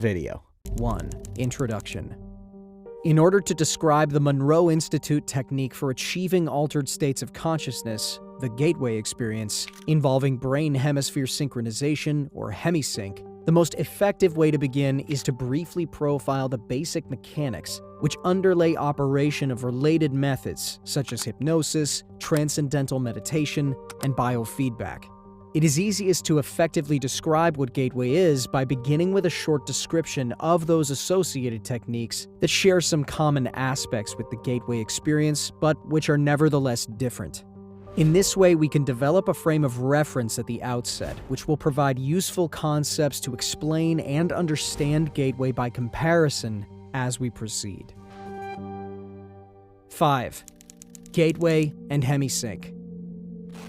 Video 1. Introduction. In order to describe the Monroe Institute technique for achieving altered states of consciousness, the Gateway experience, involving brain hemisphere synchronization, or hemisync, the most effective way to begin is to briefly profile the basic mechanics which underlay operation of related methods such as hypnosis, transcendental meditation, and biofeedback. It is easiest to effectively describe what Gateway is by beginning with a short description of those associated techniques that share some common aspects with the Gateway experience, but which are nevertheless different. In this way, we can develop a frame of reference at the outset, which will provide useful concepts to explain and understand Gateway by comparison as we proceed. 5. Gateway and hemisync.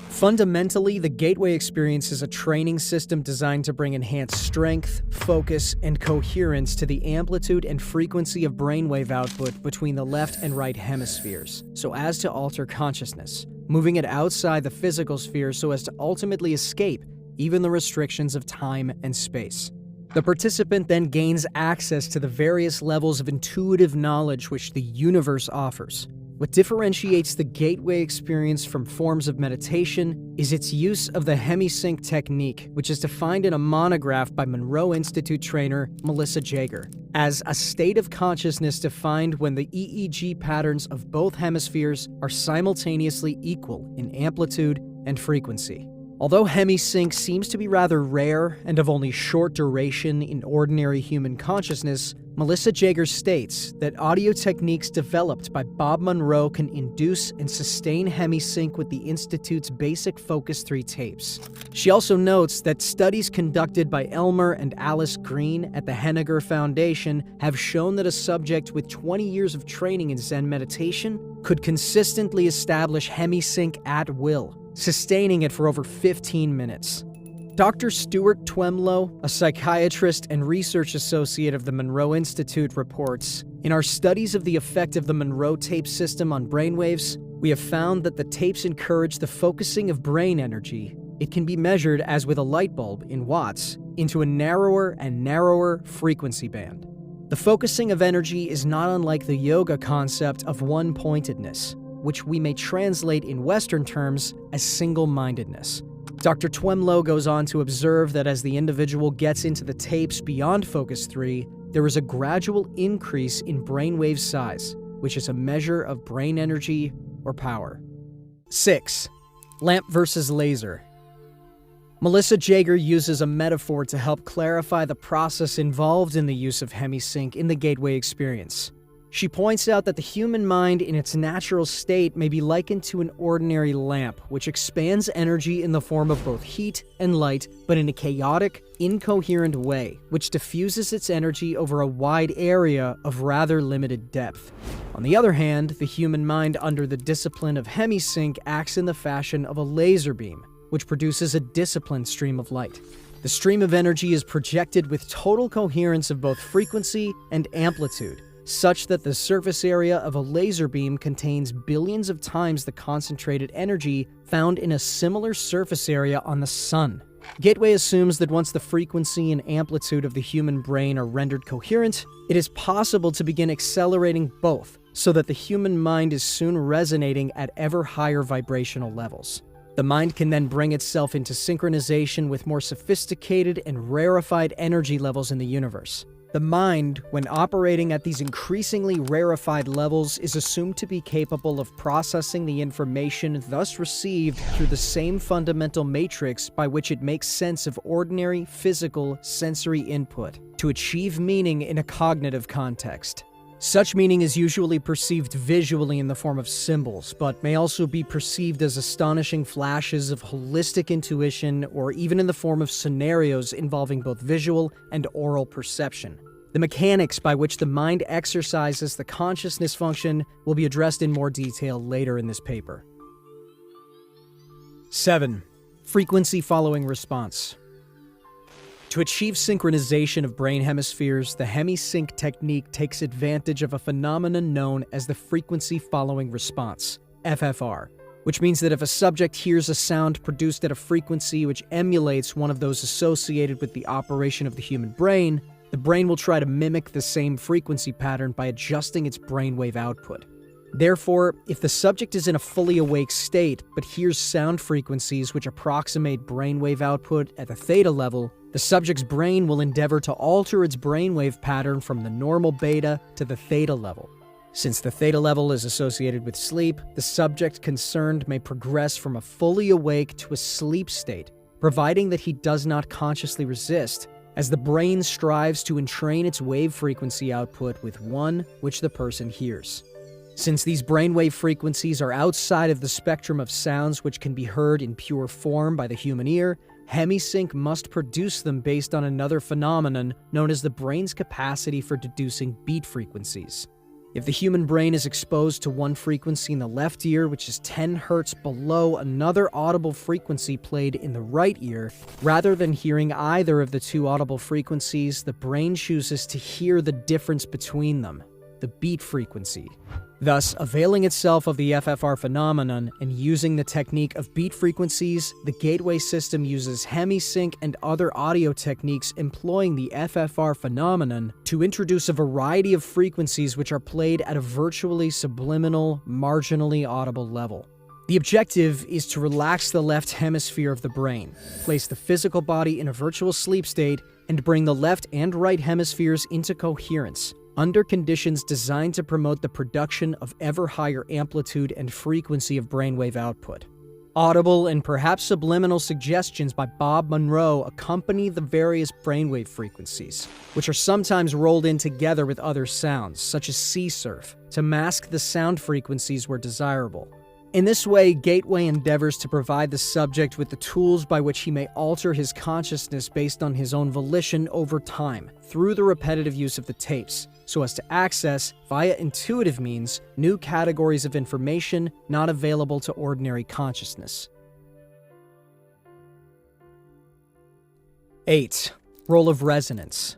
Fundamentally, the Gateway experience is a training system designed to bring enhanced strength, focus, and coherence to the amplitude and frequency of brainwave output between the left and right hemispheres, so as to alter consciousness, moving it outside the physical sphere so as to ultimately escape even the restrictions of time and space. The participant then gains access to the various levels of intuitive knowledge which the universe offers. What differentiates the Gateway experience from forms of meditation is its use of the hemisync technique, which is defined in a monograph by Monroe Institute trainer Melissa Jager as a state of consciousness defined when the EEG patterns of both hemispheres are simultaneously equal in amplitude and frequency. Although hemisync seems to be rather rare and of only short duration in ordinary human consciousness, Melissa Jager states that audio techniques developed by Bob Monroe can induce and sustain hemisync with the Institute's basic Focus 3 tapes. She also notes that studies conducted by Elmer and Alice Green at the Henniger Foundation have shown that a subject with 20 years of training in Zen meditation could consistently establish hemisync at will, sustaining it for over 15 minutes. Dr. Stuart Twemlow, a psychiatrist and research associate of the Monroe Institute, reports, "In our studies of the effect of the Monroe tape system on brainwaves, we have found that the tapes encourage the focusing of brain energy. It can be measured as with a light bulb in watts into a narrower and narrower frequency band. The focusing of energy is not unlike the yoga concept of one-pointedness, which we may translate in Western terms as single-mindedness." Dr. Twemlow goes on to observe that as the individual gets into the tapes beyond Focus 3, there is a gradual increase in brainwave size, which is a measure of brain energy or power. 6. Lamp versus laser. Melissa Jager uses a metaphor to help clarify the process involved in the use of hemisync in the Gateway experience. She points out that the human mind in its natural state may be likened to an ordinary lamp, which expands energy in the form of both heat and light, but in a chaotic, incoherent way, which diffuses its energy over a wide area of rather limited depth. On the other hand, the human mind under the discipline of hemisync acts in the fashion of a laser beam, which produces a disciplined stream of light. The stream of energy is projected with total coherence of both frequency and amplitude, such that the surface area of a laser beam contains billions of times the concentrated energy found in a similar surface area on the sun. Gateway assumes that once the frequency and amplitude of the human brain are rendered coherent, it is possible to begin accelerating both, so that the human mind is soon resonating at ever higher vibrational levels. The mind can then bring itself into synchronization with more sophisticated and rarefied energy levels in the universe. The mind, when operating at these increasingly rarefied levels, is assumed to be capable of processing the information thus received through the same fundamental matrix by which it makes sense of ordinary, physical, sensory input, to achieve meaning in a cognitive context. Such meaning is usually perceived visually in the form of symbols, but may also be perceived as astonishing flashes of holistic intuition or even in the form of scenarios involving both visual and oral perception. The mechanics by which the mind exercises the consciousness function will be addressed in more detail later in this paper. 7. Frequency following response. To achieve synchronization of brain hemispheres, the hemisync technique takes advantage of a phenomenon known as the frequency following response, FFR, which means that if a subject hears a sound produced at a frequency which emulates one of those associated with the operation of the human brain, The brain will try to mimic the same frequency pattern by adjusting its brainwave output. Therefore, if the subject is in a fully awake state but hears sound frequencies which approximate brainwave output at the theta level, the subject's brain will endeavor to alter its brainwave pattern from the normal beta to the theta level. Since the theta level is associated with sleep, the subject concerned may progress from a fully awake to a sleep state, providing that he does not consciously resist, as the brain strives to entrain its wave frequency output with one which the person hears. Since these brainwave frequencies are outside of the spectrum of sounds which can be heard in pure form by the human ear, hemisync must produce them based on another phenomenon known as the brain's capacity for deducing beat frequencies. If the human brain is exposed to one frequency in the left ear which is 10 Hz below another audible frequency played in the right ear, rather than hearing either of the two audible frequencies, the brain chooses to hear the difference between them, the beat frequency. Thus, availing itself of the FFR phenomenon and using the technique of beat frequencies, the gateway system uses hemisync and other audio techniques employing the FFR phenomenon to introduce a variety of frequencies which are played at a virtually subliminal, marginally audible level. The objective is to relax the left hemisphere of the brain, place the physical body in a virtual sleep state, and bring the left and right hemispheres into coherence, under conditions designed to promote the production of ever higher amplitude and frequency of brainwave output. Audible and perhaps subliminal suggestions by Bob Monroe accompany the various brainwave frequencies, which are sometimes rolled in together with other sounds, such as sea surf, to mask the sound frequencies where desirable. In this way, Gateway endeavors to provide the subject with the tools by which he may alter his consciousness based on his own volition over time, through the repetitive use of the tapes, so as to access, via intuitive means, new categories of information not available to ordinary consciousness. 8. Role of resonance.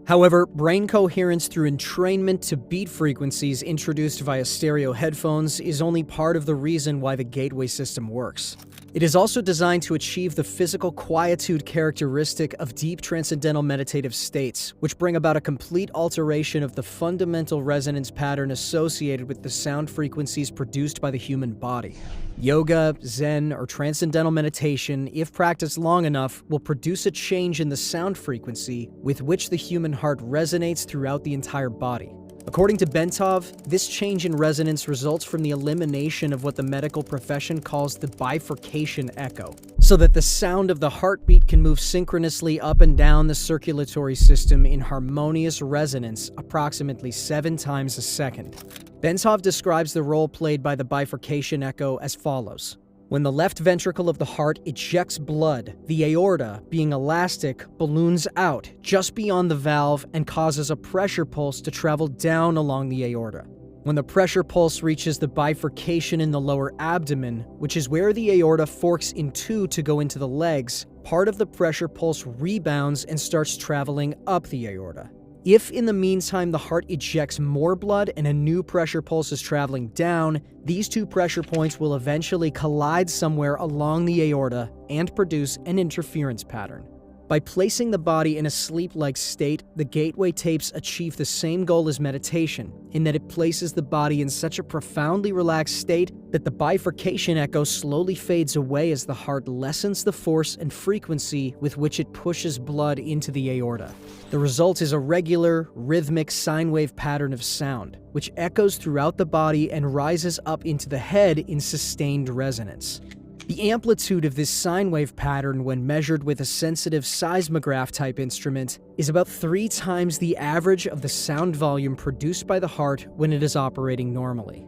However, brain coherence through entrainment to beat frequencies introduced via stereo headphones is only part of the reason why the gateway system works. It is also designed to achieve the physical quietude characteristic of deep transcendental meditative states, which bring about a complete alteration of the fundamental resonance pattern associated with the sound frequencies produced by the human body. Yoga, Zen, or transcendental meditation, if practiced long enough, will produce a change in the sound frequency with which the human heart resonates throughout the entire body. According to Bentov, this change in resonance results from the elimination of what the medical profession calls the bifurcation echo, so that the sound of the heartbeat can move synchronously up and down the circulatory system in harmonious resonance approximately 7 times a second. Bentov describes the role played by the bifurcation echo as follows. When the left ventricle of the heart ejects blood, the aorta, being elastic, balloons out just beyond the valve and causes a pressure pulse to travel down along the aorta. When the pressure pulse reaches the bifurcation in the lower abdomen, which is where the aorta forks in two to go into the legs, part of the pressure pulse rebounds and starts traveling up the aorta. If in the meantime the heart ejects more blood and a new pressure pulse is traveling down, these two pressure points will eventually collide somewhere along the aorta and produce an interference pattern. By placing the body in a sleep-like state, the gateway tapes achieve the same goal as meditation, in that it places the body in such a profoundly relaxed state that the bifurcation echo slowly fades away as the heart lessens the force and frequency with which it pushes blood into the aorta. The result is a regular, rhythmic sine wave pattern of sound, which echoes throughout the body and rises up into the head in sustained resonance. The amplitude of this sine wave pattern when measured with a sensitive seismograph-type instrument is about 3 times the average of the sound volume produced by the heart when it is operating normally.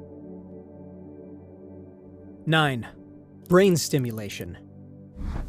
9. Brain stimulation.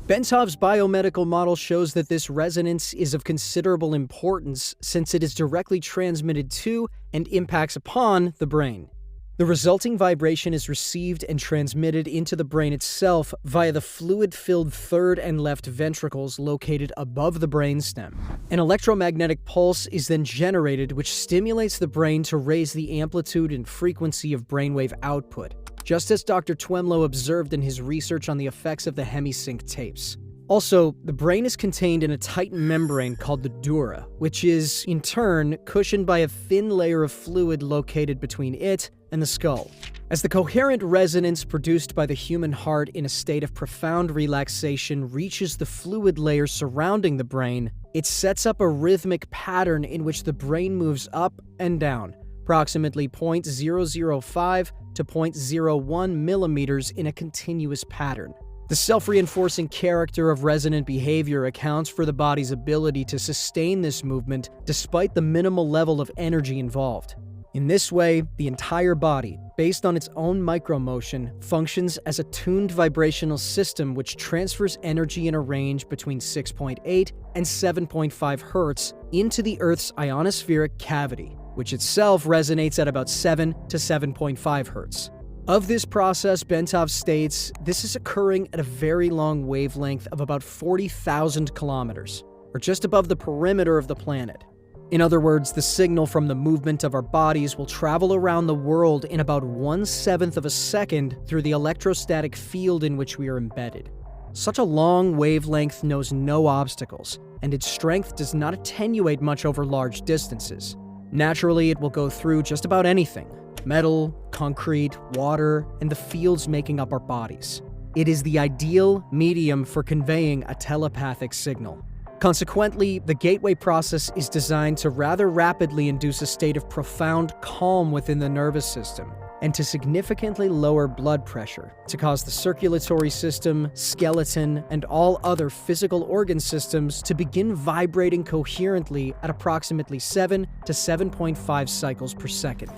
Bentov's biomedical model shows that this resonance is of considerable importance since it is directly transmitted to and impacts upon the brain. The resulting vibration is received and transmitted into the brain itself via the fluid-filled third and left ventricles located above the brainstem. An electromagnetic pulse is then generated which stimulates the brain to raise the amplitude and frequency of brainwave output, just as Dr. Twemlow observed in his research on the effects of the hemisync tapes. Also, the brain is contained in a tight membrane called the dura, which is, in turn, cushioned by a thin layer of fluid located between it and the skull. As the coherent resonance produced by the human heart in a state of profound relaxation reaches the fluid layer surrounding the brain, it sets up a rhythmic pattern in which the brain moves up and down, approximately 0.005 to 0.01 millimeters in a continuous pattern. The self-reinforcing character of resonant behavior accounts for the body's ability to sustain this movement despite the minimal level of energy involved. In this way, the entire body, based on its own micromotion, functions as a tuned vibrational system which transfers energy in a range between 6.8 and 7.5 Hz into the Earth's ionospheric cavity, which itself resonates at about 7 to 7.5 Hz. Of this process, Bentov states, this is occurring at a very long wavelength of about 40,000 kilometers, or just above the perimeter of the planet. In other words, the signal from the movement of our bodies will travel around the world in about 1/7 of a second through the electrostatic field in which we are embedded. Such a long wavelength knows no obstacles, and its strength does not attenuate much over large distances. Naturally, it will go through just about anything: metal, concrete, water, and the fields making up our bodies. It is the ideal medium for conveying a telepathic signal. Consequently, the gateway process is designed to rather rapidly induce a state of profound calm within the nervous system, and to significantly lower blood pressure, to cause the circulatory system, skeleton, and all other physical organ systems to begin vibrating coherently at approximately 7 to 7.5 cycles per second.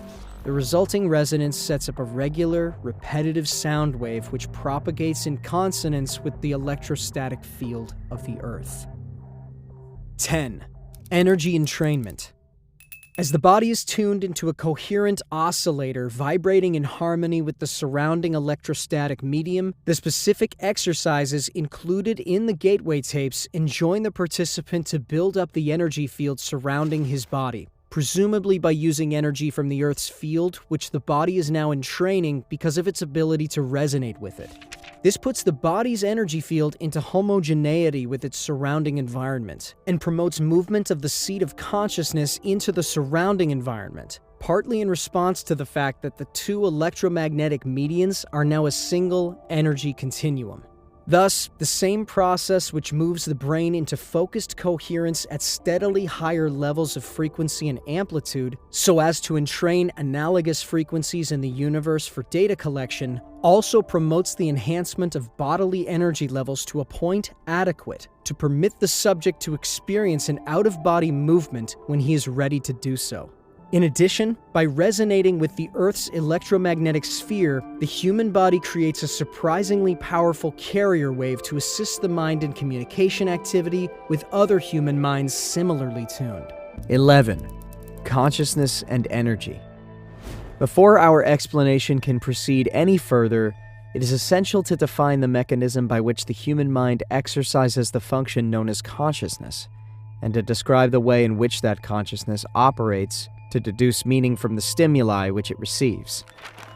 The resulting resonance sets up a regular, repetitive sound wave which propagates in consonance with the electrostatic field of the Earth. 10. Energy entrainment. As the body is tuned into a coherent oscillator vibrating in harmony with the surrounding electrostatic medium, the specific exercises included in the gateway tapes enjoin the participant to build up the energy field surrounding his body, presumably by using energy from the Earth's field, which the body is now entraining because of its ability to resonate with it. This puts the body's energy field into homogeneity with its surrounding environment, and promotes movement of the seat of consciousness into the surrounding environment, partly in response to the fact that the two electromagnetic medians are now a single energy continuum. Thus, the same process which moves the brain into focused coherence at steadily higher levels of frequency and amplitude, so as to entrain analogous frequencies in the universe for data collection, also promotes the enhancement of bodily energy levels to a point adequate to permit the subject to experience an out-of-body movement when he is ready to do so. In addition, by resonating with the Earth's electromagnetic sphere, the human body creates a surprisingly powerful carrier wave to assist the mind in communication activity with other human minds similarly tuned. 11. Consciousness and energy. Before our explanation can proceed any further, it is essential to define the mechanism by which the human mind exercises the function known as consciousness, and to describe the way in which that consciousness operates to deduce meaning from the stimuli which it receives.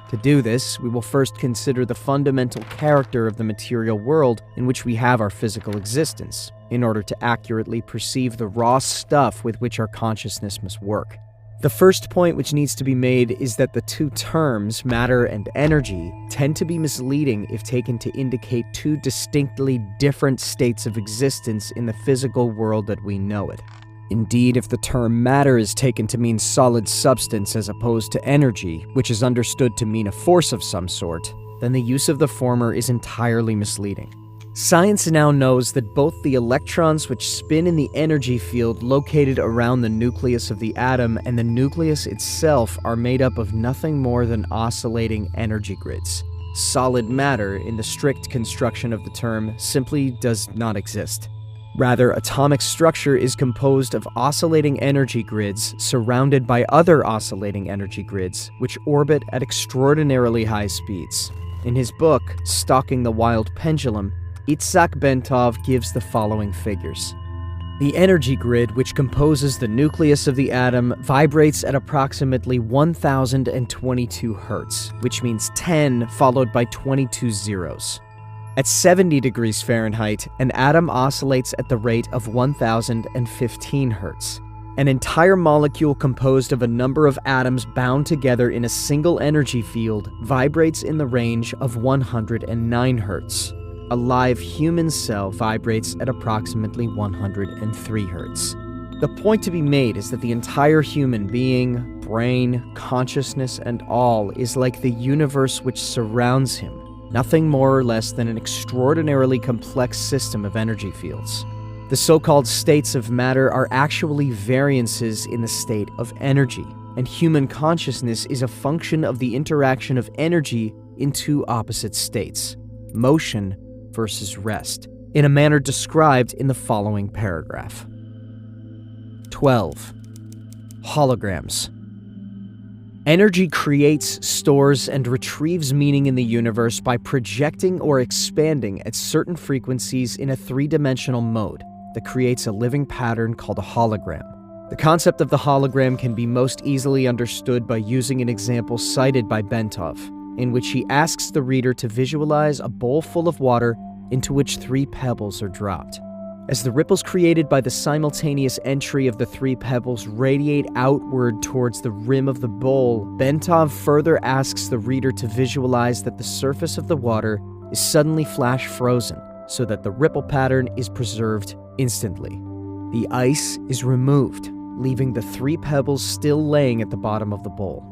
To do this, we will first consider the fundamental character of the material world in which we have our physical existence, in order to accurately perceive the raw stuff with which our consciousness must work. The first point which needs to be made is that the two terms, matter and energy, tend to be misleading if taken to indicate two distinctly different states of existence in the physical world that we know it. Indeed, if the term matter is taken to mean solid substance as opposed to energy, which is understood to mean a force of some sort, then the use of the former is entirely misleading. Science now knows that both the electrons which spin in the energy field located around the nucleus of the atom and the nucleus itself are made up of nothing more than oscillating energy grids. Solid matter, in the strict construction of the term, simply does not exist. Rather, atomic structure is composed of oscillating energy grids surrounded by other oscillating energy grids, which orbit at extraordinarily high speeds. In his book, Stalking the Wild Pendulum, Itzhak Bentov gives the following figures. The energy grid, which composes the nucleus of the atom, vibrates at approximately 1022 Hz, which means 10 followed by 22 zeros. At 70 degrees Fahrenheit, an atom oscillates at the rate of 1015 Hz. An entire molecule composed of a number of atoms bound together in a single energy field vibrates in the range of 109 Hz. A live human cell vibrates at approximately 103 Hz. The point to be made is that the entire human being, brain, consciousness, and all is like the universe which surrounds him, nothing more or less than an extraordinarily complex system of energy fields. The so-called states of matter are actually variances in the state of energy, and human consciousness is a function of the interaction of energy in two opposite states, motion versus rest, in a manner described in the following paragraph. 12. Holograms. Energy creates, stores, and retrieves meaning in the universe by projecting or expanding at certain frequencies in a three-dimensional mode that creates a living pattern called a hologram. The concept of the hologram can be most easily understood by using an example cited by Bentov, in which he asks the reader to visualize a bowl full of water into which 3 pebbles are dropped. As the ripples created by the simultaneous entry of the 3 pebbles radiate outward towards the rim of the bowl, Bentov further asks the reader to visualize that the surface of the water is suddenly flash frozen, so that the ripple pattern is preserved instantly. The ice is removed, leaving the 3 pebbles still laying at the bottom of the bowl.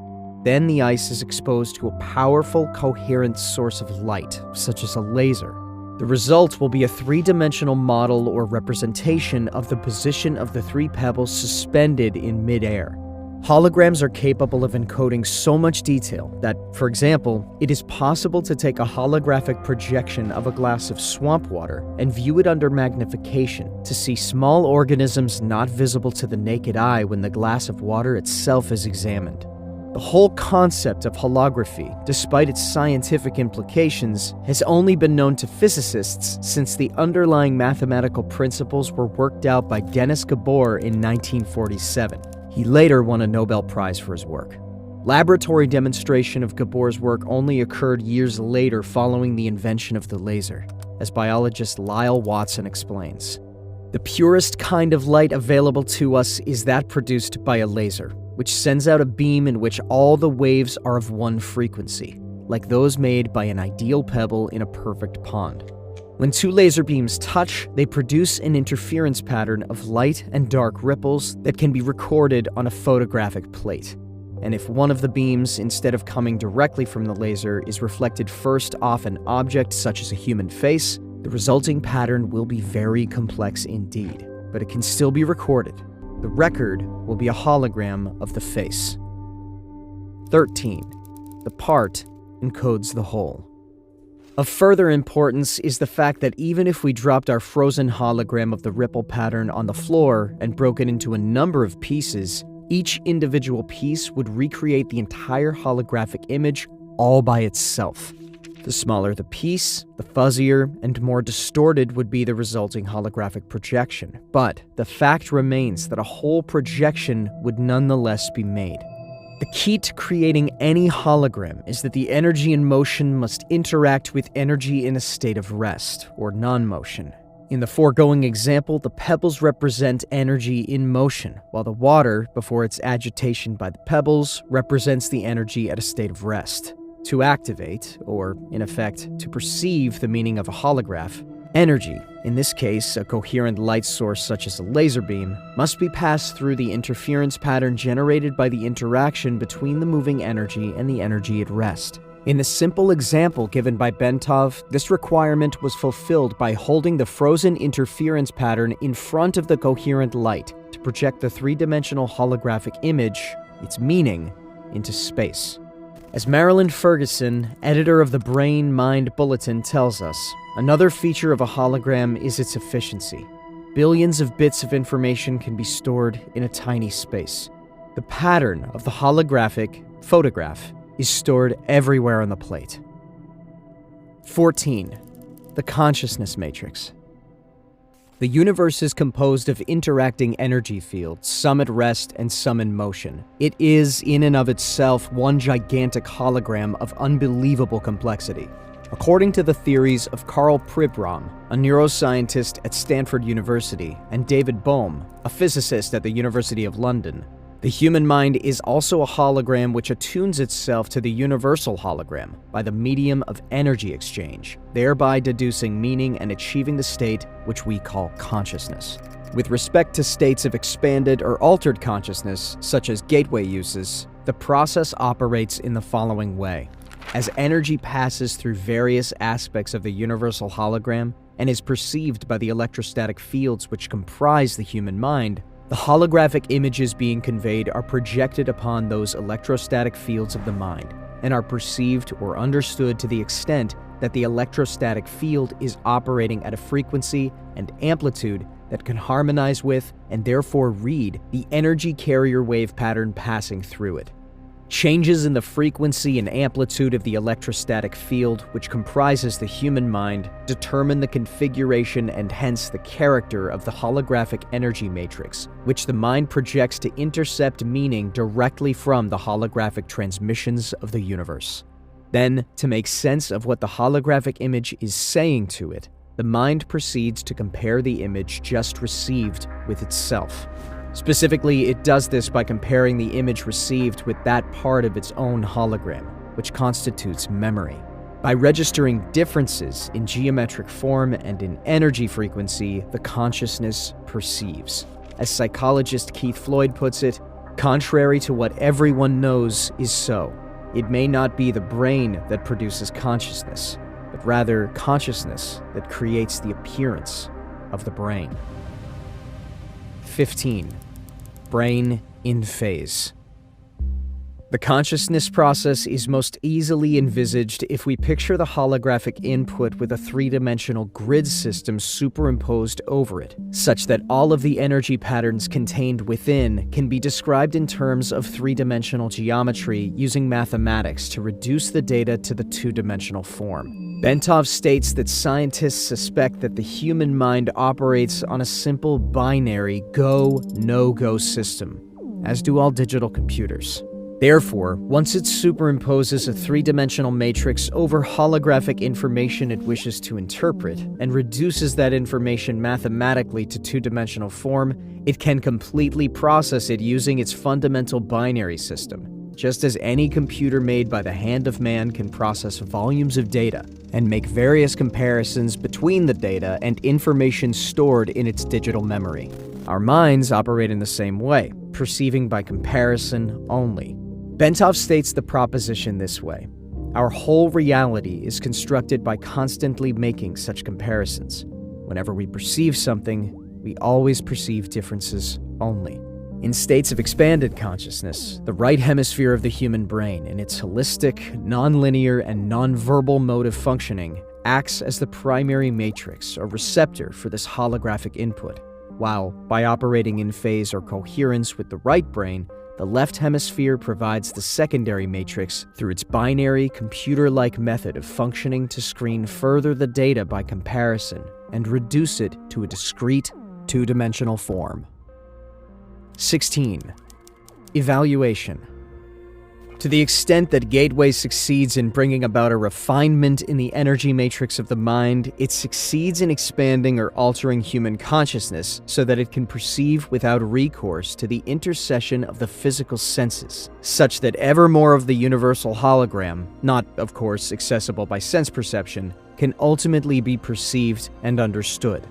Then the ice is exposed to a powerful, coherent source of light, such as a laser. The result will be a 3-dimensional model or representation of the position of the 3 pebbles suspended in midair. Holograms are capable of encoding so much detail that, for example, it is possible to take a holographic projection of a glass of swamp water and view it under magnification to see small organisms not visible to the naked eye when the glass of water itself is examined. The whole concept of holography, despite its scientific implications, has only been known to physicists since the underlying mathematical principles were worked out by Nils Bohr in 1947. He later won a Nobel Prize for his work. Laboratory demonstration of Gabor's work only occurred years later following the invention of the laser, as biologist Lyle Watson explains. The purest kind of light available to us is that produced by a laser, which sends out a beam in which all the waves are of one frequency, like those made by an ideal pebble in a perfect pond. When 2 laser beams touch, they produce an interference pattern of light and dark ripples that can be recorded on a photographic plate. And if one of the beams, instead of coming directly from the laser, is reflected first off an object such as a human face, the resulting pattern will be very complex indeed, but it can still be recorded. The record will be a hologram of the face. 13. The part encodes the whole. Of further importance is the fact that even if we dropped our frozen hologram of the ripple pattern on the floor and broke it into a number of pieces, each individual piece would recreate the entire holographic image all by itself. The smaller the piece, the fuzzier and more distorted would be the resulting holographic projection. But the fact remains that a whole projection would nonetheless be made. The key to creating any hologram is that the energy in motion must interact with energy in a state of rest, or non-motion. In the foregoing example, the pebbles represent energy in motion, while the water, before its agitation by the pebbles, represents the energy at a state of rest. To activate, or in effect, to perceive the meaning of a holograph, energy, in this case a coherent light source such as a laser beam, must be passed through the interference pattern generated by the interaction between the moving energy and the energy at rest. In the simple example given by Bentov, this requirement was fulfilled by holding the frozen interference pattern in front of the coherent light to project the 3-dimensional holographic image, its meaning, into space. As Marilyn Ferguson, editor of the Brain Mind Bulletin, tells us, another feature of a hologram is its efficiency. Billions of bits of information can be stored in a tiny space. The pattern of the holographic photograph is stored everywhere on the plate. 14. The consciousness matrix. The universe is composed of interacting energy fields, some at rest and some in motion. It is, in and of itself, one gigantic hologram of unbelievable complexity. According to the theories of Karl Pribram, a neuroscientist at Stanford University, and David Bohm, a physicist at the University of London, the human mind is also a hologram which attunes itself to the universal hologram by the medium of energy exchange, thereby deducing meaning and achieving the state which we call consciousness. With respect to states of expanded or altered consciousness, such as gateway uses, the process operates in the following way. As energy passes through various aspects of the universal hologram and is perceived by the electrostatic fields which comprise the human mind, the holographic images being conveyed are projected upon those electrostatic fields of the mind and are perceived or understood to the extent that the electrostatic field is operating at a frequency and amplitude that can harmonize with and therefore read the energy carrier wave pattern passing through it. Changes in the frequency and amplitude of the electrostatic field, which comprises the human mind, determine the configuration and hence the character of the holographic energy matrix, which the mind projects to intercept meaning directly from the holographic transmissions of the universe. Then, to make sense of what the holographic image is saying to it, the mind proceeds to compare the image just received with itself. Specifically, it does this by comparing the image received with that part of its own hologram, which constitutes memory. By registering differences in geometric form and in energy frequency, the consciousness perceives. As psychologist Keith Floyd puts it, contrary to what everyone knows is so, it may not be the brain that produces consciousness, but rather consciousness that creates the appearance of the brain. 15. Brain in phase. The consciousness process is most easily envisaged if we picture the holographic input with a three-dimensional grid system superimposed over it, such that all of the energy patterns contained within can be described in terms of three-dimensional geometry using mathematics to reduce the data to the two-dimensional form. Bentov states that scientists suspect that the human mind operates on a simple binary go-no-go system, as do all digital computers. Therefore, once it superimposes a three-dimensional matrix over holographic information it wishes to interpret, and reduces that information mathematically to two-dimensional form, it can completely process it using its fundamental binary system, just as any computer made by the hand of man can process volumes of data, and make various comparisons between the data and information stored in its digital memory. Our minds operate in the same way, perceiving by comparison only. Bentov states the proposition this way: our whole reality is constructed by constantly making such comparisons. Whenever we perceive something, we always perceive differences only. In states of expanded consciousness, the right hemisphere of the human brain, in its holistic, nonlinear, and nonverbal mode of functioning, acts as the primary matrix or receptor for this holographic input, while, by operating in phase or coherence with the right brain, the left hemisphere provides the secondary matrix through its binary, computer-like method of functioning to screen further the data by comparison and reduce it to a discrete, two-dimensional form. 16. Evaluation. To the extent that Gateway succeeds in bringing about a refinement in the energy matrix of the mind, it succeeds in expanding or altering human consciousness so that it can perceive without recourse to the intercession of the physical senses, such that ever more of the universal hologram, not, of course, accessible by sense perception, can ultimately be perceived and understood.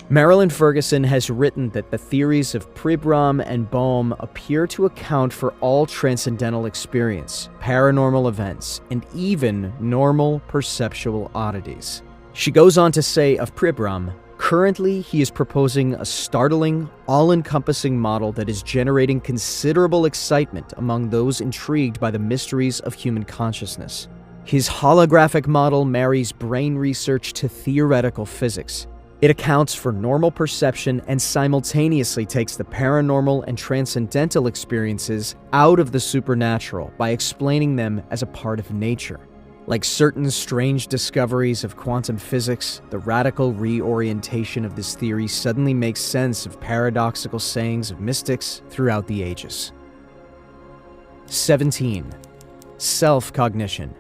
Marilyn Ferguson has written that the theories of Pribram and Bohm appear to account for all transcendental experience, paranormal events, and even normal perceptual oddities. She goes on to say of Pribram, currently he is proposing a startling, all-encompassing model that is generating considerable excitement among those intrigued by the mysteries of human consciousness. His holographic model marries brain research to theoretical physics. It accounts for normal perception and simultaneously takes the paranormal and transcendental experiences out of the supernatural by explaining them as a part of nature. Like certain strange discoveries of quantum physics, the radical reorientation of this theory suddenly makes sense of paradoxical sayings of mystics throughout the ages. 17. Self-cognition.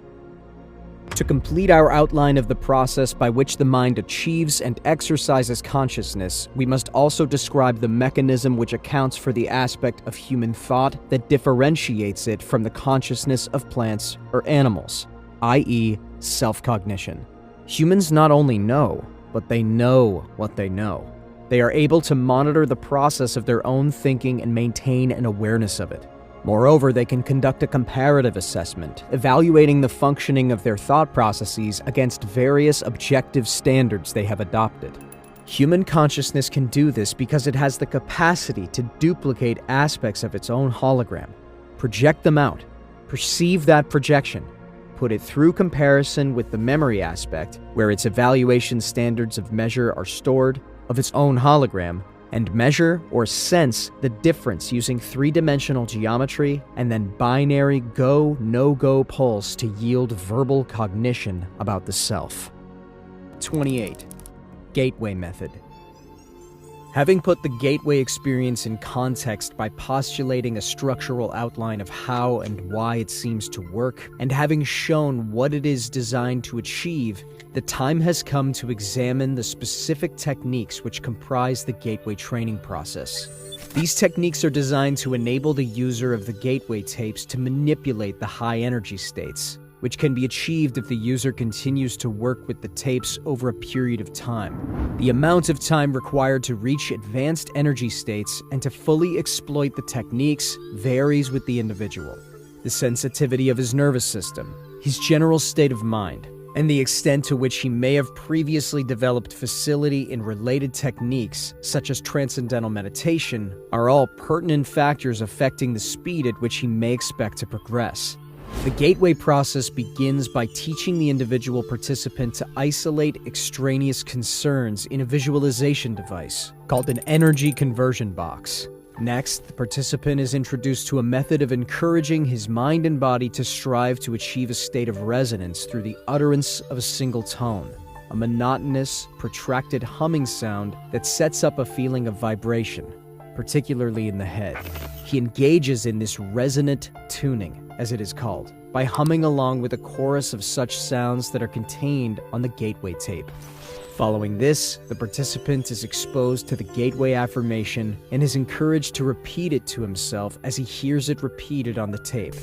To complete our outline of the process by which the mind achieves and exercises consciousness, we must also describe the mechanism which accounts for the aspect of human thought that differentiates it from the consciousness of plants or animals, i.e., self-cognition. Humans not only know, but they know what they know. They are able to monitor the process of their own thinking and maintain an awareness of it. Moreover, they can conduct a comparative assessment, evaluating the functioning of their thought processes against various objective standards they have adopted. Human consciousness can do this because it has the capacity to duplicate aspects of its own hologram, project them out, perceive that projection, put it through comparison with the memory aspect, where its evaluation standards of measure are stored, of its own hologram, and measure or sense the difference using three-dimensional geometry and then binary go, no-go poles to yield verbal cognition about the self. 28. Gateway method. Having put the gateway experience in context by postulating a structural outline of how and why it seems to work, and having shown what it is designed to achieve, the time has come to examine the specific techniques which comprise the gateway training process. These techniques are designed to enable the user of the gateway tapes to manipulate the high-energy states, which can be achieved if the user continues to work with the tapes over a period of time. The amount of time required to reach advanced energy states and to fully exploit the techniques varies with the individual. The sensitivity of his nervous system, his general state of mind, and the extent to which he may have previously developed facility in related techniques, such as transcendental meditation, are all pertinent factors affecting the speed at which he may expect to progress. The gateway process begins by teaching the individual participant to isolate extraneous concerns in a visualization device called an energy conversion box. Next, the participant is introduced to a method of encouraging his mind and body to strive to achieve a state of resonance through the utterance of a single tone, a monotonous, protracted humming sound that sets up a feeling of vibration, particularly in the head. He engages in this resonant tuning, as it is called, by humming along with a chorus of such sounds that are contained on the gateway tape. Following this, the participant is exposed to the gateway affirmation and is encouraged to repeat it to himself as he hears it repeated on the tape.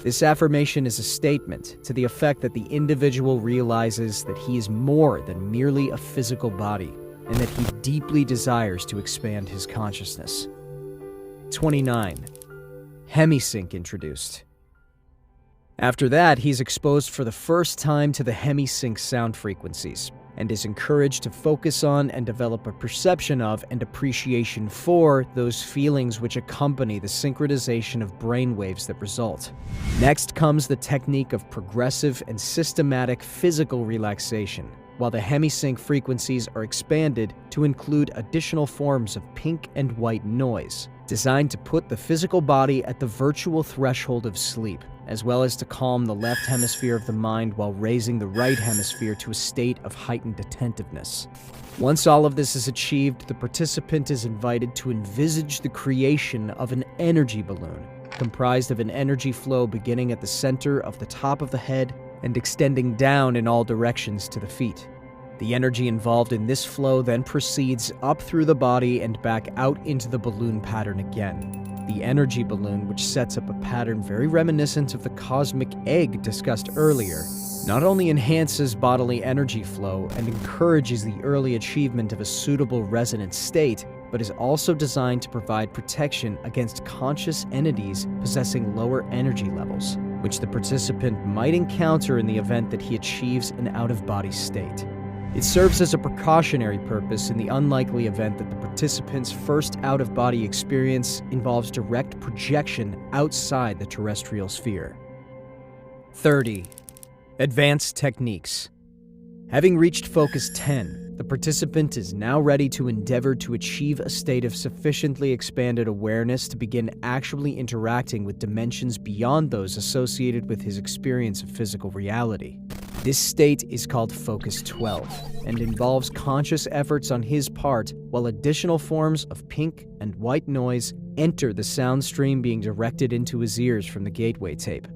This affirmation is a statement to the effect that the individual realizes that he is more than merely a physical body, and that he deeply desires to expand his consciousness. 29. Hemisync introduced. After that, he's exposed for the first time to the hemisync sound frequencies, and is encouraged to focus on and develop a perception of and appreciation for those feelings which accompany the synchronization of brainwaves that result. Next comes the technique of progressive and systematic physical relaxation, while the hemisync frequencies are expanded to include additional forms of pink and white noise, designed to put the physical body at the virtual threshold of sleep, as well as to calm the left hemisphere of the mind while raising the right hemisphere to a state of heightened attentiveness. Once all of this is achieved, the participant is invited to envisage the creation of an energy balloon, comprised of an energy flow beginning at the center of the top of the head and extending down in all directions to the feet. The energy involved in this flow then proceeds up through the body and back out into the balloon pattern again. The energy balloon, which sets up a pattern very reminiscent of the cosmic egg discussed earlier, not only enhances bodily energy flow and encourages the early achievement of a suitable resonant state, but is also designed to provide protection against conscious entities possessing lower energy levels, which the participant might encounter in the event that he achieves an out-of-body state. It serves as a precautionary purpose in the unlikely event that the participant's first out-of-body experience involves direct projection outside the terrestrial sphere. 30. Advanced techniques. Having reached focus 10, the participant is now ready to endeavor to achieve a state of sufficiently expanded awareness to begin actually interacting with dimensions beyond those associated with his experience of physical reality. This state is called Focus 12, and involves conscious efforts on his part, while additional forms of pink and white noise enter the sound stream being directed into his ears from the gateway tape.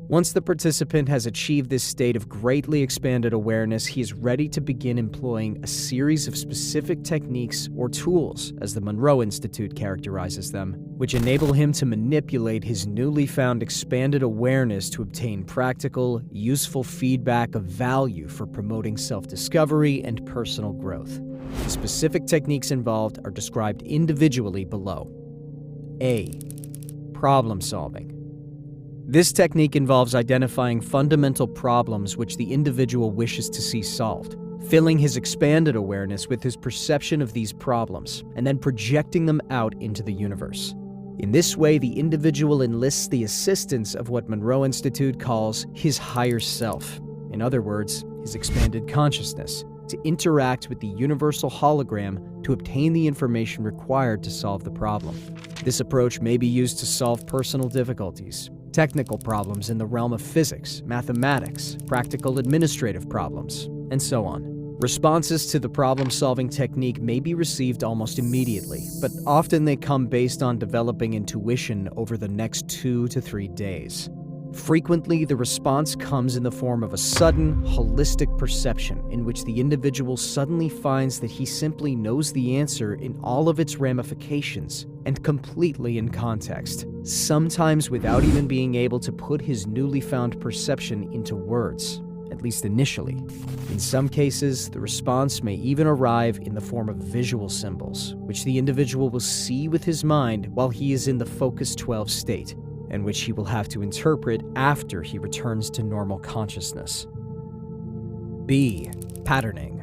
Once the participant has achieved this state of greatly expanded awareness, he is ready to begin employing a series of specific techniques or tools, as the Monroe Institute characterizes them, which enable him to manipulate his newly found expanded awareness to obtain practical, useful feedback of value for promoting self-discovery and personal growth. The specific techniques involved are described individually below. A. Problem solving. This technique involves identifying fundamental problems which the individual wishes to see solved, filling his expanded awareness with his perception of these problems, and then projecting them out into the universe. In this way, the individual enlists the assistance of what Monroe Institute calls his higher self, in other words, his expanded consciousness, to interact with the universal hologram to obtain the information required to solve the problem. This approach may be used to solve personal difficulties, technical problems in the realm of physics, mathematics, practical administrative problems, and so on. Responses to the problem-solving technique may be received almost immediately, but often they come based on developing intuition over the next 2 to 3 days. Frequently, the response comes in the form of a sudden, holistic perception in which the individual suddenly finds that he simply knows the answer in all of its ramifications and completely in context, sometimes without even being able to put his newly found perception into words, at least initially. In some cases, the response may even arrive in the form of visual symbols, which the individual will see with his mind while he is in the Focus 12 state, and which he will have to interpret after he returns to normal consciousness. B. Patterning.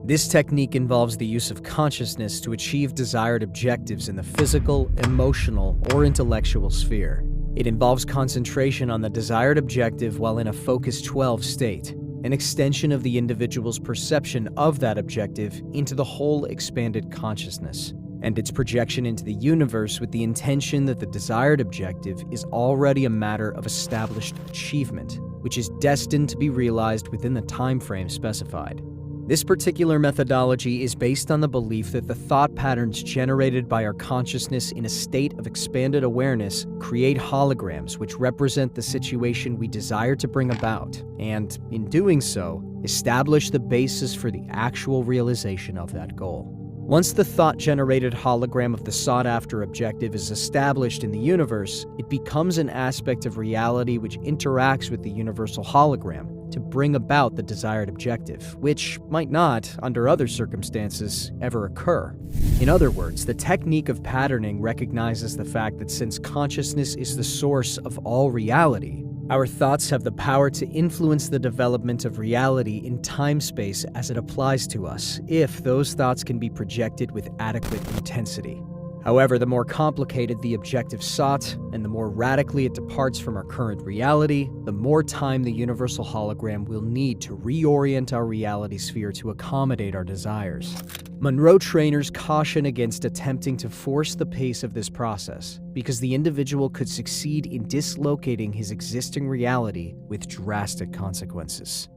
This technique involves the use of consciousness to achieve desired objectives in the physical, emotional, or intellectual sphere. It involves concentration on the desired objective while in a Focus 12 state, an extension of the individual's perception of that objective into the whole expanded consciousness, and its projection into the universe with the intention that the desired objective is already a matter of established achievement, which is destined to be realized within the time frame specified. This particular methodology is based on the belief that the thought patterns generated by our consciousness in a state of expanded awareness create holograms which represent the situation we desire to bring about, and, in doing so, establish the basis for the actual realization of that goal. Once the thought-generated hologram of the sought-after objective is established in the universe, it becomes an aspect of reality which interacts with the universal hologram to bring about the desired objective, which might not, under other circumstances, ever occur. In other words, the technique of patterning recognizes the fact that since consciousness is the source of all reality, our thoughts have the power to influence the development of reality in time-space as it applies to us, if those thoughts can be projected with adequate intensity. However, the more complicated the objective sought, and the more radically it departs from our current reality, the more time the universal hologram will need to reorient our reality sphere to accommodate our desires. Monroe trainers caution against attempting to force the pace of this process, because the individual could succeed in dislocating his existing reality with drastic consequences.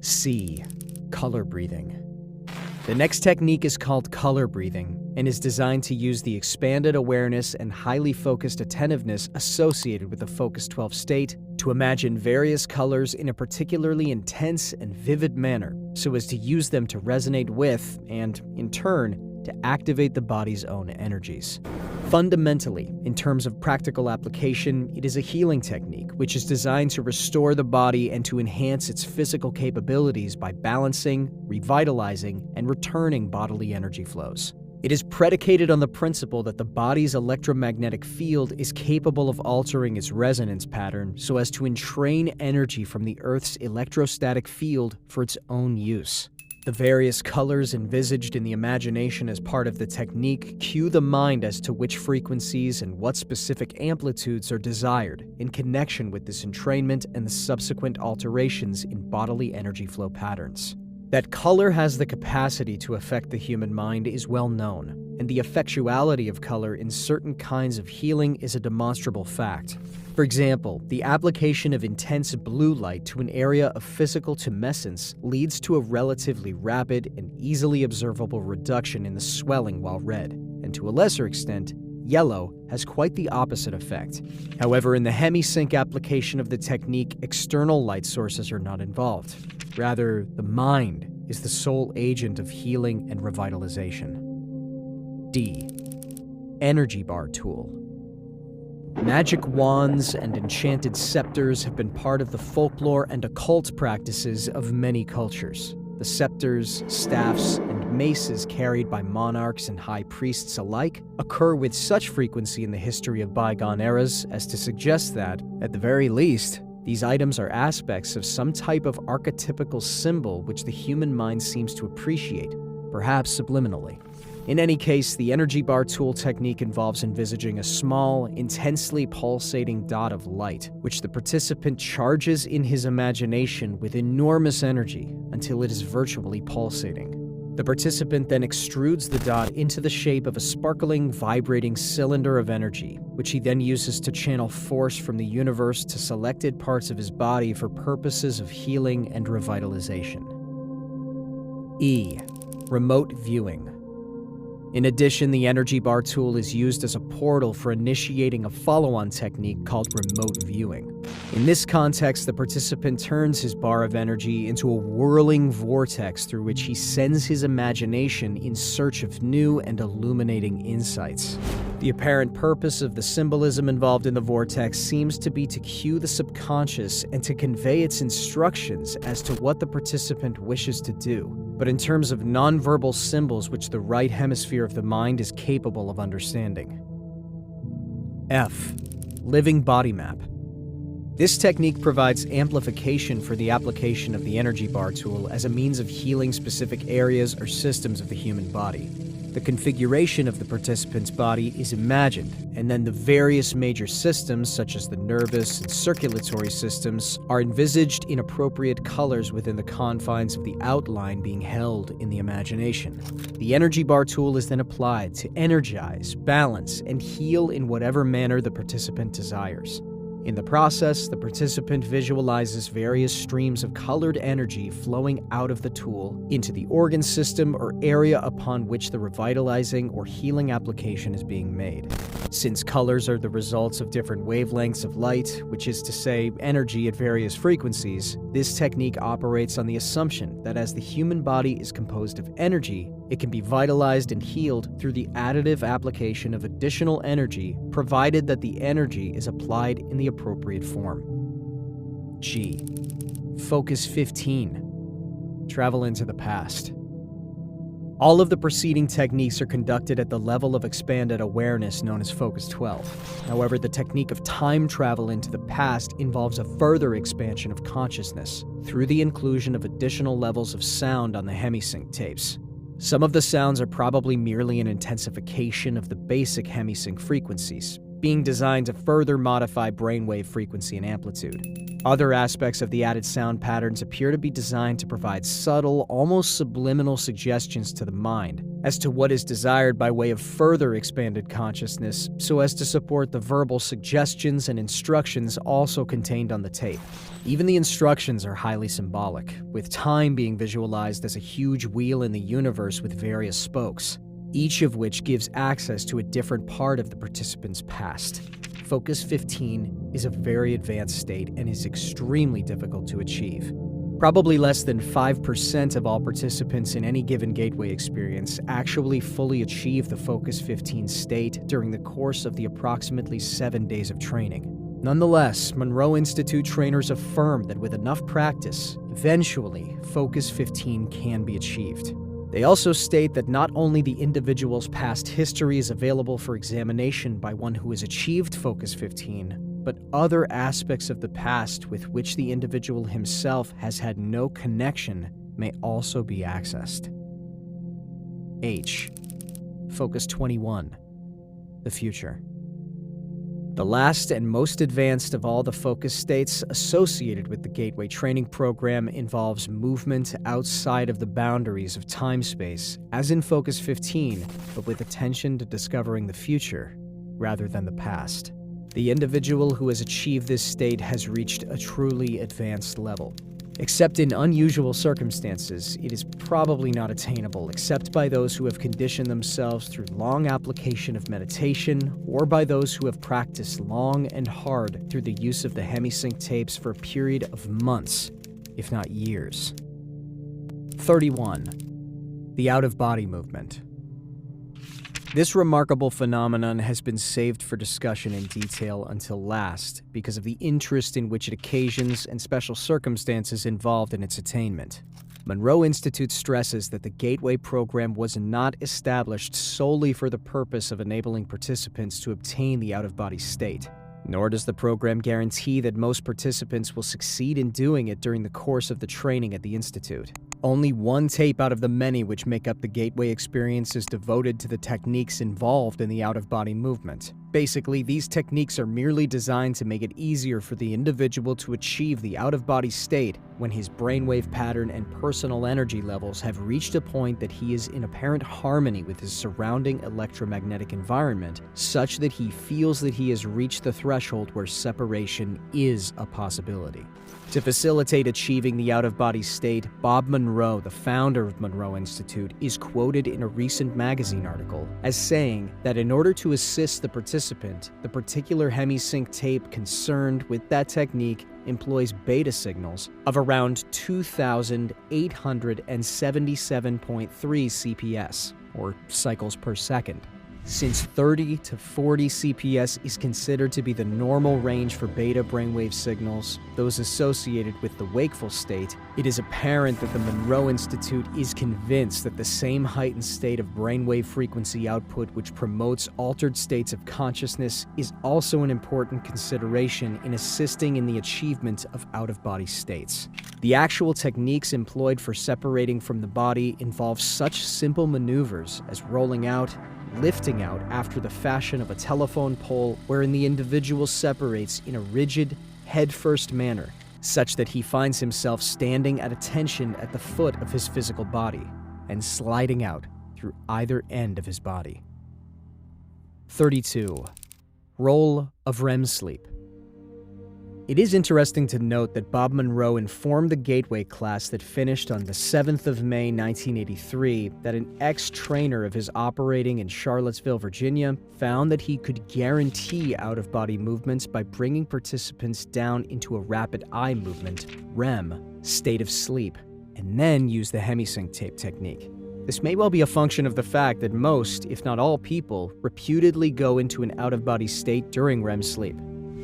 C. Color breathing. The next technique is called color breathing and is designed to use the expanded awareness and highly focused attentiveness associated with the Focus 12 state to imagine various colors in a particularly intense and vivid manner so as to use them to resonate with and, in turn, to activate the body's own energies. Fundamentally, in terms of practical application, it is a healing technique which is designed to restore the body and to enhance its physical capabilities by balancing, revitalizing, and returning bodily energy flows. It is predicated on the principle that the body's electromagnetic field is capable of altering its resonance pattern so as to entrain energy from the Earth's electrostatic field for its own use. The various colors envisaged in the imagination as part of the technique cue the mind as to which frequencies and what specific amplitudes are desired in connection with this entrainment and the subsequent alterations in bodily energy flow patterns. That color has the capacity to affect the human mind is well known, and the effectuality of color in certain kinds of healing is a demonstrable fact. For example, the application of intense blue light to an area of physical tumescence leads to a relatively rapid and easily observable reduction in the swelling while red, and to a lesser extent, yellow has quite the opposite effect. However, in the hemisync application of the technique, external light sources are not involved. Rather, the mind is the sole agent of healing and revitalization. D. Energy bar tool. Magic wands and enchanted scepters have been part of the folklore and occult practices of many cultures. The scepters, staffs, and maces carried by monarchs and high priests alike occur with such frequency in the history of bygone eras as to suggest that, at the very least, these items are aspects of some type of archetypical symbol which the human mind seems to appreciate, perhaps subliminally. In any case, the energy bar tool technique involves envisaging a small, intensely pulsating dot of light, which the participant charges in his imagination with enormous energy until it is virtually pulsating. The participant then extrudes the dot into the shape of a sparkling, vibrating cylinder of energy, which he then uses to channel force from the universe to selected parts of his body for purposes of healing and revitalization. E. Remote viewing. In addition, the energy bar tool is used as a portal for initiating a follow-on technique called remote viewing. In this context, the participant turns his bar of energy into a whirling vortex through which he sends his imagination in search of new and illuminating insights. The apparent purpose of the symbolism involved in the vortex seems to be to cue the subconscious and to convey its instructions as to what the participant wishes to do, but in terms of nonverbal symbols which the right hemisphere of the mind is capable of understanding. F. Living body map. This technique provides amplification for the application of the energy bar tool as a means of healing specific areas or systems of the human body. The configuration of the participant's body is imagined, and then the various major systems, such as the nervous and circulatory systems, are envisaged in appropriate colors within the confines of the outline being held in the imagination. The energy bar tool is then applied to energize, balance, and heal in whatever manner the participant desires. In the process, the participant visualizes various streams of colored energy flowing out of the tool into the organ system or area upon which the revitalizing or healing application is being made. Since colors are the results of different wavelengths of light, which is to say, energy at various frequencies, this technique operates on the assumption that as the human body is composed of energy, it can be vitalized and healed through the additive application of additional energy, provided that the energy is applied in the appropriate form. G. Focus 15. Travel into the past. All of the preceding techniques are conducted at the level of expanded awareness known as Focus 12. However, the technique of time travel into the past involves a further expansion of consciousness through the inclusion of additional levels of sound on the hemisync tapes. Some of the sounds are probably merely an intensification of the basic hemisync frequencies, being designed to further modify brainwave frequency and amplitude. Other aspects of the added sound patterns appear to be designed to provide subtle, almost subliminal suggestions to the mind as to what is desired by way of further expanded consciousness, so as to support the verbal suggestions and instructions also contained on the tape. Even the instructions are highly symbolic, with time being visualized as a huge wheel in the universe with various spokes, each of which gives access to a different part of the participant's past. Focus 15 is a very advanced state and is extremely difficult to achieve. Probably less than 5% of all participants in any given gateway experience actually fully achieve the Focus 15 state during the course of the approximately 7 days of training. Nonetheless, Monroe Institute trainers affirm that with enough practice, eventually, Focus 15 can be achieved. They also state that not only the individual's past history is available for examination by one who has achieved Focus 15, but other aspects of the past with which the individual himself has had no connection may also be accessed. H. Focus 21. The future. The last and most advanced of all the focus states associated with the Gateway training program involves movement outside of the boundaries of time-space, as in Focus 15, but with attention to discovering the future rather than the past. The individual who has achieved this state has reached a truly advanced level. Except in unusual circumstances, it is probably not attainable except by those who have conditioned themselves through long application of meditation, or by those who have practiced long and hard through the use of the hemisync tapes for a period of months, if not years. 31. The out-of-body movement. This remarkable phenomenon has been saved for discussion in detail until last because of the interest in which it occasions and special circumstances involved in its attainment. Monroe Institute stresses that the Gateway program was not established solely for the purpose of enabling participants to obtain the out-of-body state. Nor does the program guarantee that most participants will succeed in doing it during the course of the training at the Institute. Only one tape out of the many which make up the Gateway experience is devoted to the techniques involved in the out-of-body movement. Basically, these techniques are merely designed to make it easier for the individual to achieve the out-of-body state when his brainwave pattern and personal energy levels have reached a point that he is in apparent harmony with his surrounding electromagnetic environment, such that he feels that he has reached the threshold where separation is a possibility. To facilitate achieving the out-of-body state, Bob Monroe, the founder of Monroe Institute, is quoted in a recent magazine article as saying that in order to assist the participant, the particular hemisync tape concerned with that technique employs beta signals of around 2,877.3 CPS, or cycles per second. Since 30 to 40 CPS is considered to be the normal range for beta brainwave signals, those associated with the wakeful state, it is apparent that the Monroe Institute is convinced that the same heightened state of brainwave frequency output which promotes altered states of consciousness is also an important consideration in assisting in the achievement of out-of-body states. The actual techniques employed for separating from the body involve such simple maneuvers as rolling out, lifting out after the fashion of a telephone pole, wherein the individual separates in a rigid, head-first manner, such that he finds himself standing at attention at the foot of his physical body, and sliding out through either end of his body. 32. Role of REM sleep. It is interesting to note that Bob Monroe informed the Gateway class that finished on the 7th of May 1983 that an ex-trainer of his operating in Charlottesville, Virginia, found that he could guarantee out-of-body movements by bringing participants down into a rapid eye movement, REM, state of sleep, and then use the hemisync tape technique. This may well be a function of the fact that most, if not all people, reputedly go into an out-of-body state during REM sleep.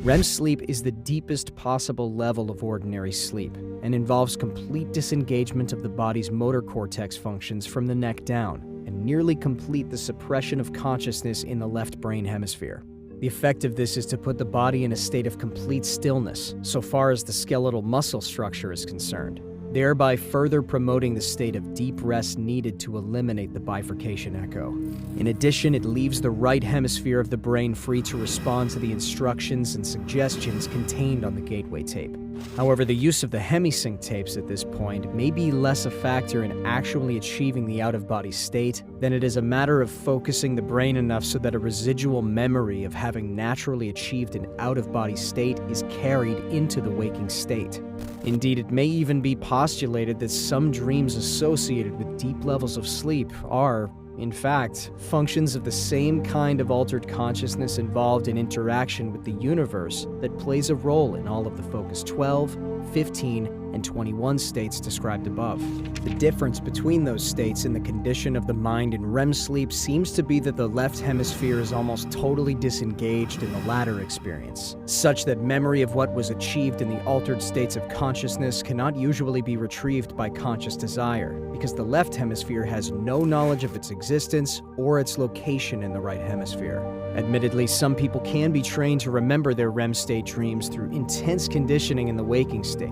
REM sleep is the deepest possible level of ordinary sleep and involves complete disengagement of the body's motor cortex functions from the neck down and nearly complete the suppression of consciousness in the left brain hemisphere. The effect of this is to put the body in a state of complete stillness so far as the skeletal muscle structure is concerned, thereby further promoting the state of deep rest needed to eliminate the bifurcation echo. In addition, it leaves the right hemisphere of the brain free to respond to the instructions and suggestions contained on the Gateway tape. However, the use of the hemisync tapes at this point may be less a factor in actually achieving the out-of-body state than it is a matter of focusing the brain enough so that a residual memory of having naturally achieved an out-of-body state is carried into the waking state. Indeed, it may even be postulated that some dreams associated with deep levels of sleep are, in fact, functions of the same kind of altered consciousness involved in interaction with the universe that plays a role in all of the Focus 12, 15, and 21 states described above. The difference between those states in the condition of the mind in REM sleep seems to be that the left hemisphere is almost totally disengaged in the latter experience, such that memory of what was achieved in the altered states of consciousness cannot usually be retrieved by conscious desire, because the left hemisphere has no knowledge of its existence or its location in the right hemisphere. Admittedly, some people can be trained to remember their REM state dreams through intense conditioning in the waking state,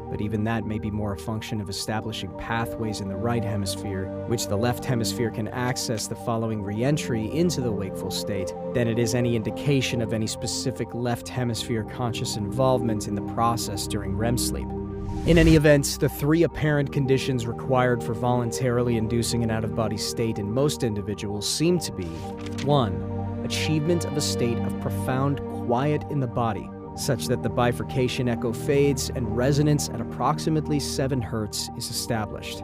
but even that may be more a function of establishing pathways in the right hemisphere, which the left hemisphere can access the following re-entry into the wakeful state, than it is any indication of any specific left hemisphere conscious involvement in the process during REM sleep. In any event, the three apparent conditions required for voluntarily inducing an out-of-body state in most individuals seem to be: 1. Achievement of a state of profound quiet in the body, such that the bifurcation echo fades and resonance at approximately 7 Hz is established.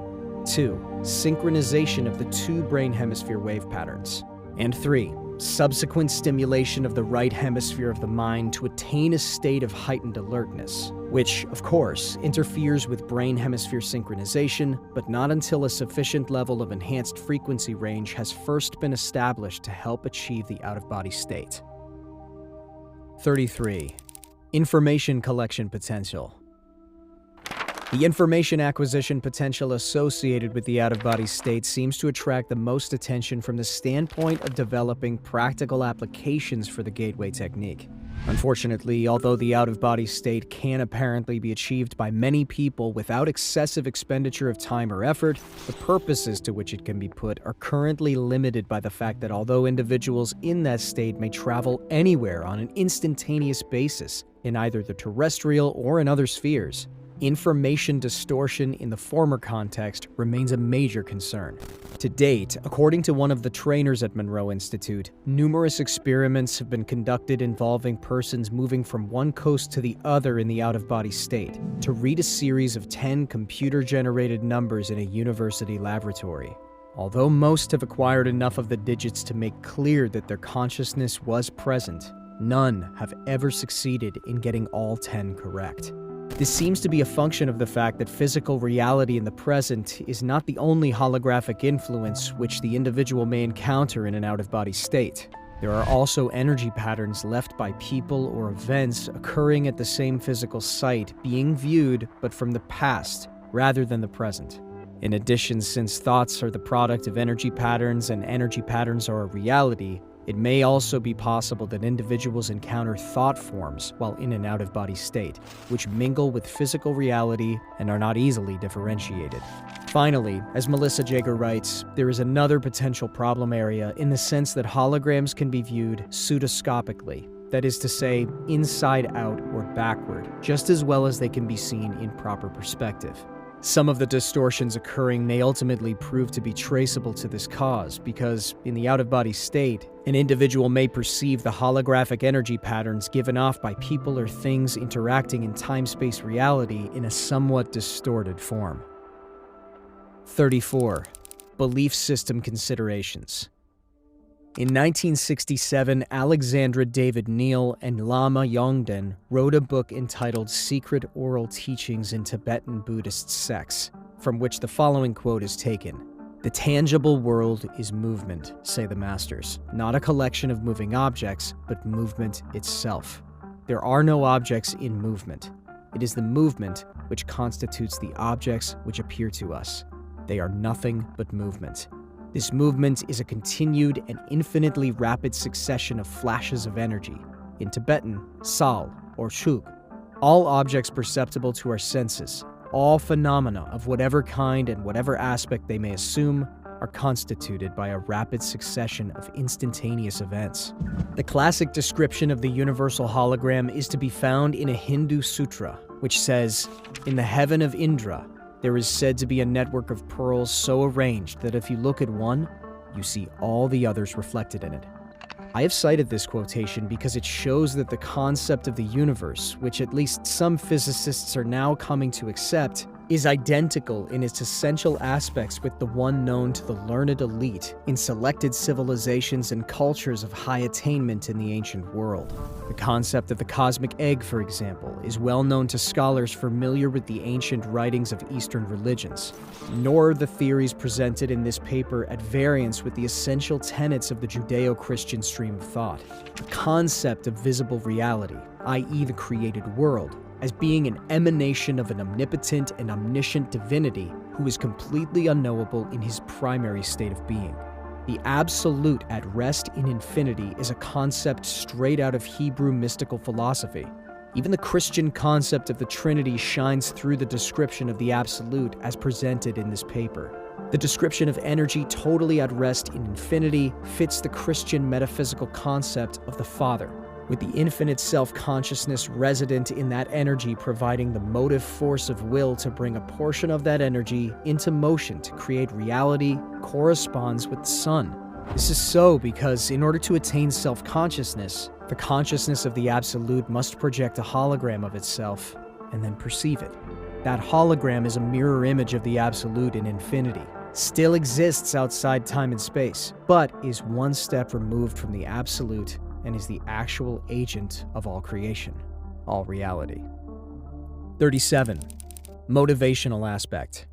2. Synchronization of the 2 brain hemisphere wave patterns. And 3. Subsequent stimulation of the right hemisphere of the mind to attain a state of heightened alertness, which, of course, interferes with brain hemisphere synchronization, but not until a sufficient level of enhanced frequency range has first been established to help achieve the out-of-body state. 33. Information collection potential. The information acquisition potential associated with the out-of-body state seems to attract the most attention from the standpoint of developing practical applications for the gateway technique. Unfortunately, although the out-of-body state can apparently be achieved by many people without excessive expenditure of time or effort, the purposes to which it can be put are currently limited by the fact that although individuals in that state may travel anywhere on an instantaneous basis, in either the terrestrial or in other spheres, information distortion in the former context remains a major concern. To date, according to one of the trainers at Monroe Institute, numerous experiments have been conducted involving persons moving from one coast to the other in the out-of-body state to read a series of 10 computer-generated numbers in a university laboratory. Although most have acquired enough of the digits to make clear that their consciousness was present, none have ever succeeded in getting all 10 correct. This seems to be a function of the fact that physical reality in the present is not the only holographic influence which the individual may encounter in an out-of-body state. There are also energy patterns left by people or events occurring at the same physical site being viewed but from the past rather than the present. In addition, since thoughts are the product of energy patterns and energy patterns are a reality, it may also be possible that individuals encounter thought forms while in an out-of-body state, which mingle with physical reality and are not easily differentiated. Finally, as Melissa Jager writes, there is another potential problem area in the sense that holograms can be viewed pseudoscopically, that is to say, inside out or backward, just as well as they can be seen in proper perspective. Some of the distortions occurring may ultimately prove to be traceable to this cause because, in the out-of-body state, an individual may perceive the holographic energy patterns given off by people or things interacting in time-space reality in a somewhat distorted form. 34. Belief system considerations. In 1967, Alexandra David Neal and Lama Yongden wrote a book entitled Secret Oral Teachings in Tibetan Buddhist Sects, from which the following quote is taken. "The tangible world is movement, say the masters, not a collection of moving objects, but movement itself. There are no objects in movement. It is the movement which constitutes the objects which appear to us. They are nothing but movement. This movement is a continued and infinitely rapid succession of flashes of energy, in Tibetan, sal or shuk. All objects perceptible to our senses, all phenomena of whatever kind and whatever aspect they may assume, are constituted by a rapid succession of instantaneous events." The classic description of the universal hologram is to be found in a Hindu sutra, which says, "In the heaven of Indra, there is said to be a network of pearls so arranged that if you look at one, you see all the others reflected in it." I have cited this quotation because it shows that the concept of the universe, which at least some physicists are now coming to accept, is identical in its essential aspects with the one known to the learned elite in selected civilizations and cultures of high attainment in the ancient world. The concept of the cosmic egg, for example, is well known to scholars familiar with the ancient writings of Eastern religions, nor are the theories presented in this paper at variance with the essential tenets of the Judeo-Christian stream of thought. The concept of visible reality, i.e. the created world, as being an emanation of an omnipotent and omniscient divinity who is completely unknowable in his primary state of being. The absolute at rest in infinity is a concept straight out of Hebrew mystical philosophy. Even the Christian concept of the Trinity shines through the description of the absolute as presented in this paper. The description of energy totally at rest in infinity fits the Christian metaphysical concept of the Father, with the infinite self-consciousness resident in that energy providing the motive force of will to bring a portion of that energy into motion to create reality, corresponds with the sun, This is so because in order to attain self-consciousness, the consciousness of the Absolute must project a hologram of itself and then perceive it. That hologram is a mirror image of the Absolute in infinity, still exists outside time and space, but is one step removed from the Absolute and is the actual agent of all creation, all reality. 37. Motivational aspect.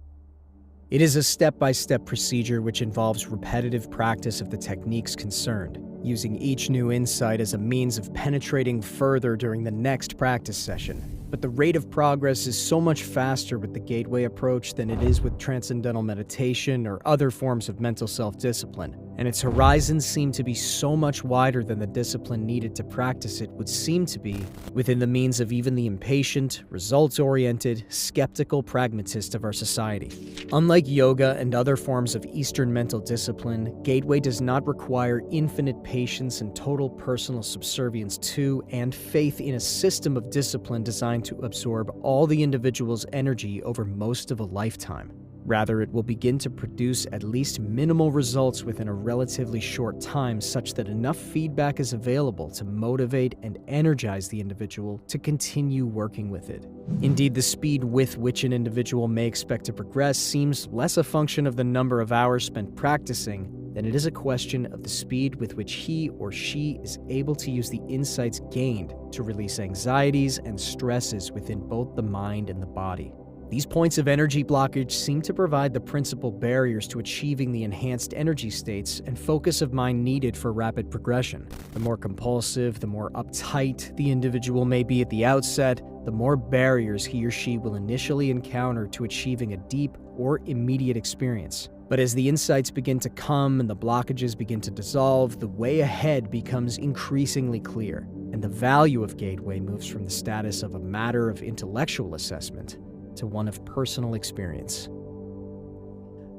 It is a step-by-step procedure which involves repetitive practice of the techniques concerned, using each new insight as a means of penetrating further during the next practice session. But the rate of progress is so much faster with the Gateway approach than it is with transcendental meditation or other forms of mental self-discipline, and its horizons seem to be so much wider than the discipline needed to practice it would seem to be within the means of even the impatient, results-oriented, skeptical pragmatist of our society. Unlike yoga and other forms of Eastern mental discipline, Gateway does not require infinite patience and total personal subservience to and faith in a system of discipline designed to absorb all the individual's energy over most of a lifetime. Rather, it will begin to produce at least minimal results within a relatively short time such that enough feedback is available to motivate and energize the individual to continue working with it. Indeed, the speed with which an individual may expect to progress seems less a function of the number of hours spent practicing than it is a question of the speed with which he or she is able to use the insights gained to release anxieties and stresses within both the mind and the body. These points of energy blockage seem to provide the principal barriers to achieving the enhanced energy states and focus of mind needed for rapid progression. The more compulsive, the more uptight the individual may be at the outset, the more barriers he or she will initially encounter to achieving a deep or immediate experience. But as the insights begin to come and the blockages begin to dissolve, the way ahead becomes increasingly clear, and the value of Gateway moves from the status of a matter of intellectual assessment to one of personal experience.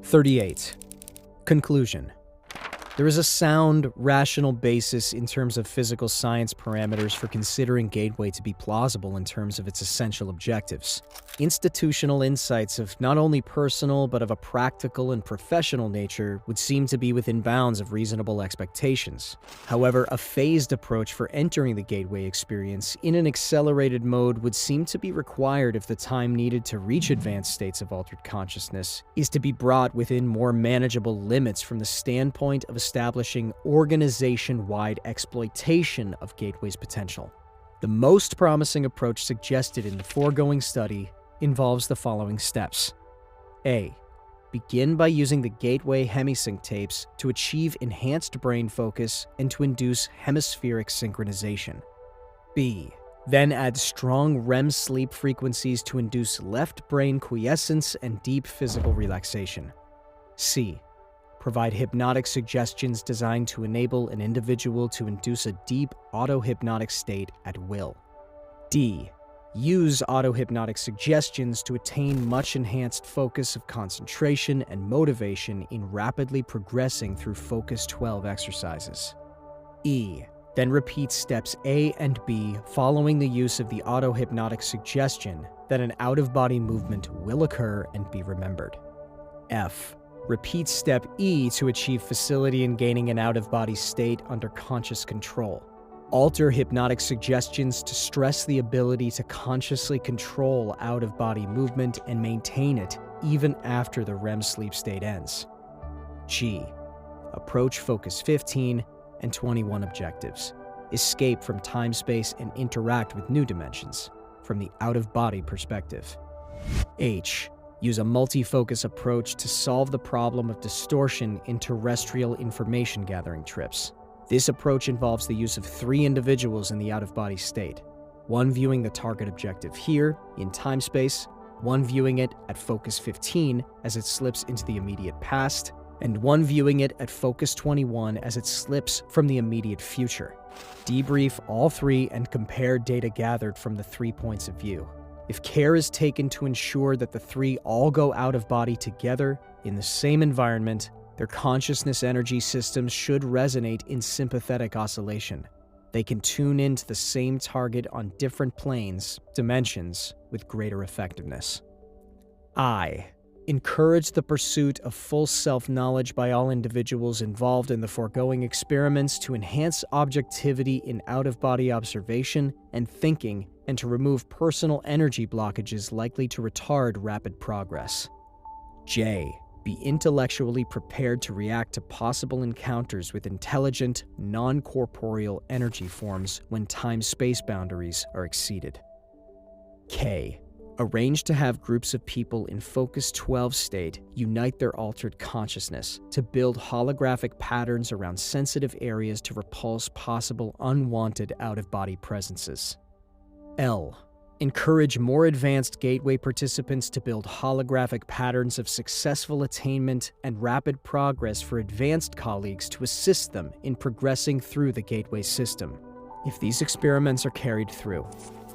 38. Conclusion. There is a sound, rational basis in terms of physical science parameters for considering Gateway to be plausible in terms of its essential objectives. Institutional insights of not only personal but of a practical and professional nature would seem to be within bounds of reasonable expectations. However, a phased approach for entering the Gateway experience in an accelerated mode would seem to be required if the time needed to reach advanced states of altered consciousness is to be brought within more manageable limits from the standpoint of establishing organization-wide exploitation of Gateway's potential. The most promising approach suggested in the foregoing study involves the following steps. A. Begin by using the Gateway hemisync tapes to achieve enhanced brain focus and to induce hemispheric synchronization. B. Then add strong REM sleep frequencies to induce left brain quiescence and deep physical relaxation. C. Provide hypnotic suggestions designed to enable an individual to induce a deep auto-hypnotic state at will. D. Use auto-hypnotic suggestions to attain much enhanced focus of concentration and motivation in rapidly progressing through Focus 12 exercises. E. Then repeat steps A and B following the use of the auto-hypnotic suggestion that an out-of-body movement will occur and be remembered. F. Repeat step E to achieve facility in gaining an out-of-body state under conscious control. Alter hypnotic suggestions to stress the ability to consciously control out-of-body movement and maintain it even after the REM sleep state ends. G. Approach Focus 15 and 21 objectives. Escape from time-space and interact with new dimensions from the out-of-body perspective. H. Use a multi-focus approach to solve the problem of distortion in terrestrial information-gathering trips. This approach involves the use of 3 individuals in the out-of-body state, one viewing the target objective here, in time-space, one viewing it at Focus 15 as it slips into the immediate past, and one viewing it at Focus 21 as it slips from the immediate future. Debrief all 3 and compare data gathered from the 3 points of view. If care is taken to ensure that the 3 all go out of body together in the same environment, their consciousness energy systems should resonate in sympathetic oscillation. They can tune into the same target on different planes, dimensions, with greater effectiveness. I. Encourage the pursuit of full self-knowledge by all individuals involved in the foregoing experiments to enhance objectivity in out-of-body observation and thinking, and to remove personal energy blockages likely to retard rapid progress. J. Be intellectually prepared to react to possible encounters with intelligent, non-corporeal energy forms when time-space boundaries are exceeded. K. Arrange to have groups of people in Focus 12 state unite their altered consciousness to build holographic patterns around sensitive areas to repulse possible unwanted out-of-body presences. L. Encourage more advanced Gateway participants to build holographic patterns of successful attainment and rapid progress for advanced colleagues to assist them in progressing through the Gateway system. If these experiments are carried through,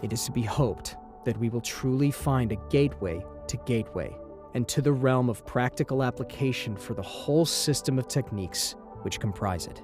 it is to be hoped that we will truly find a gateway to Gateway and to the realm of practical application for the whole system of techniques which comprise it.